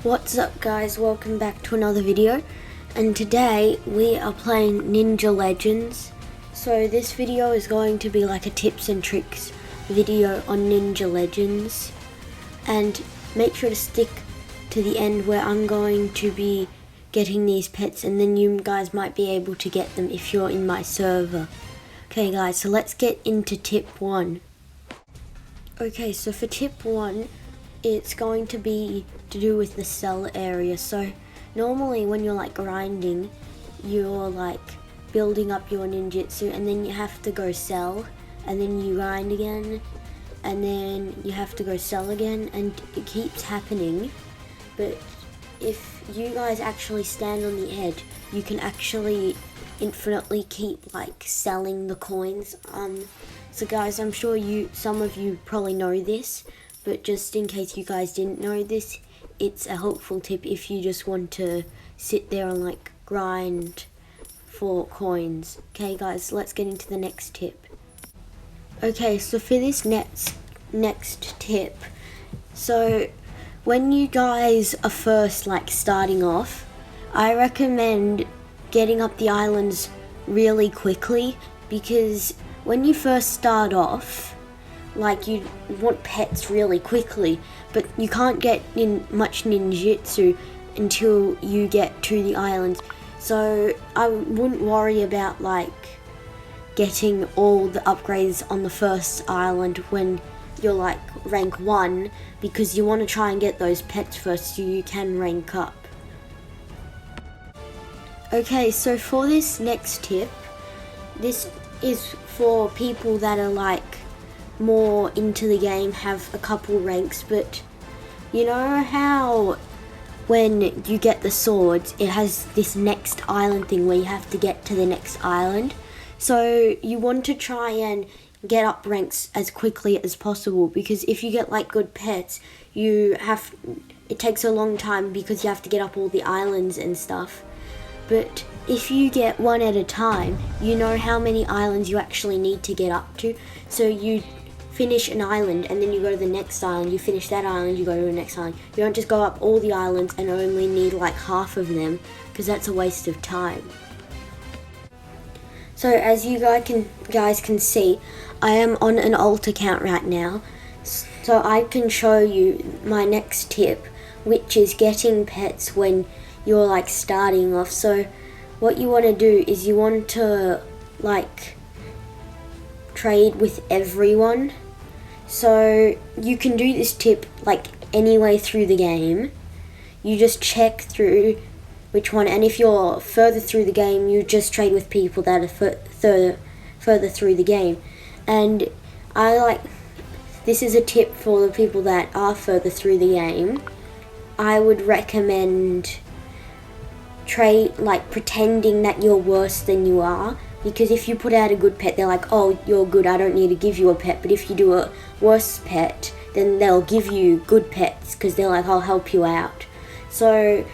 What's up guys, welcome back to another video, and today we are playing Ninja Legends. So this video is going to be like a tips and tricks video on Ninja Legends, and make sure to stick to the end where I'm going to be getting these pets, and then you guys might be able to get them if you're in my server. Okay guys, so let's get into tip 1. Okay, so for tip 1, it's going to be to do with the sell area. So normally when you're like grinding, you're like building up your ninjutsu, and then you have to go sell, and then you grind again, and then you have to go sell again, and it keeps happening. But if you guys actually stand on the edge, you can actually infinitely keep like selling the coins. So guys, I'm sure some of you probably know this, but just in case you guys didn't know this, it's a helpful tip if you just want to sit there and like grind for coins. Okay guys, let's get into the next tip. Okay, so for this next tip, so when you guys are first like starting off, I recommend getting up the islands really quickly, because when you first start off, like you want pets really quickly, but you can't get in much ninjutsu until you get to the islands. So I wouldn't worry about like getting all the upgrades on the first island when you're like rank 1, because you want to try and get those pets first so you can rank up. Okay, so for this next tip, this is for people that are like more into the game, have a couple ranks, but you know how when you get the swords, it has this next island thing where you have to get to the next island. So you want to try and get up ranks as quickly as possible, because if you get like good pets, it takes a long time because you have to get up all the islands and stuff. But if you get one at a time, you know how many islands you actually need to get up to. So you finish an island and then you go to the next island, you finish that island, you go to the next island. You don't just go up all the islands and only need like half of them, because that's a waste of time. So as you guys can see, I am on an alt account right now, so I can show you my next tip, which is getting pets when you're like starting off. So what you want to do is you want to like trade with everyone. So you can do this tip like any way through the game. You just check through which one, and if you're further through the game, you just trade with people that are further through the game. And this is a tip for the people that are further through the game. I would recommend pretending that you're worse than you are, because if you put out a good pet, they're like, oh, you're good, I don't need to give you a pet. But if you do a worse pet, then they'll give you good pets, because they're like, I'll help you out. So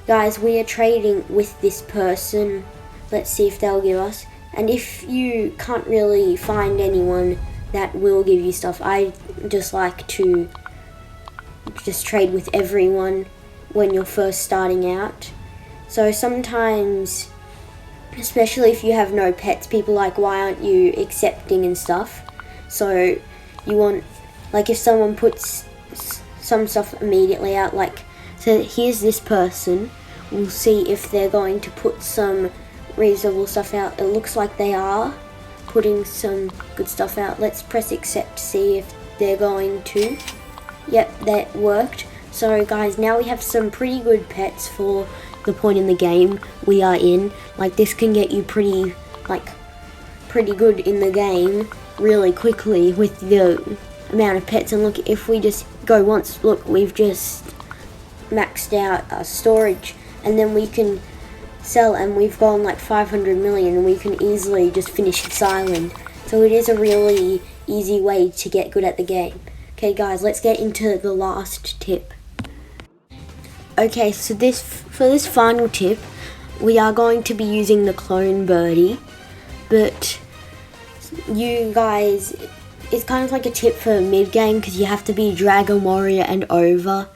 guys, we are trading with this person. Let's see if they'll give us. And if you can't really find anyone that will give you stuff, I just like to just trade with everyone when you're first starting out. So sometimes, especially if you have no pets, people are like, why aren't you accepting and stuff? So you want, like if someone puts some stuff immediately out, like, so here's this person, we'll see if they're going to put some reasonable stuff out. It looks like they are putting some good stuff out. Let's press accept to see if they're going to. Yep, that worked. So guys, now we have some pretty good pets for the point in the game we are in. Like this can get you pretty good in the game really quickly with the amount of pets. And look, if we just go once, look, we've just maxed out our storage, and then we can sell, and we've gone like 500 million, and we can easily just finish this island. So it is a really easy way to get good at the game. Okay guys, let's get into the last tip. Okay, so for this final tip, we are going to be using the clone birdie, but you guys, it's kind of like a tip for mid game, because you have to be Dragon Warrior and over,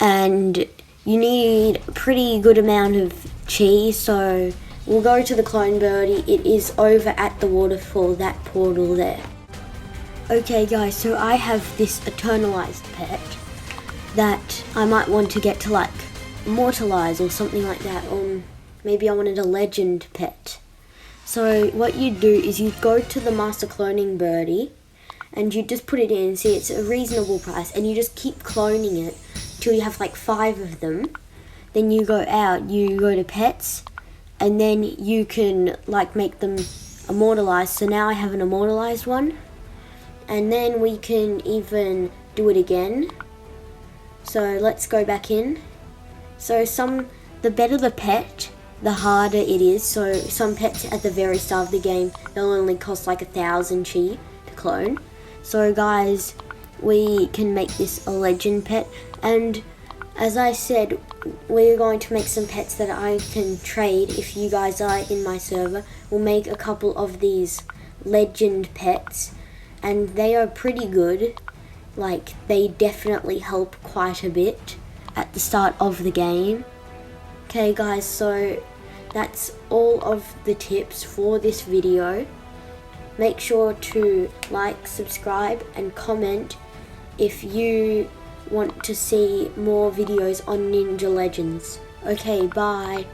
and you need a pretty good amount of cheese, so we'll go to the clone birdie. It is over at the waterfall, that portal there. Okay guys, so I have this eternalized pet that I might want to get to like immortalize or something like that, or maybe I wanted a legend pet. So what you do is you go to the master cloning birdie and you just put it in. See, it's a reasonable price, and you just keep cloning it till you have like 5 of them. Then you go out, you go to pets, and then you can like make them immortalized. So now I have an immortalized one, and then we can even do it again. So let's go back in. So the better the pet, the harder it is. So some pets at the very start of the game, they'll only cost like 1,000 chi to clone. So guys, we can make this a legend pet, and as I said, we're going to make some pets that I can trade. If you guys are in my server, we'll make a couple of these legend pets, and they are pretty good. Like, they definitely help quite a bit at the start of the game. Okay guys, so that's all of the tips for this video. Make sure to like, subscribe, and comment if you want to see more videos on Ninja Legends. Okay, bye.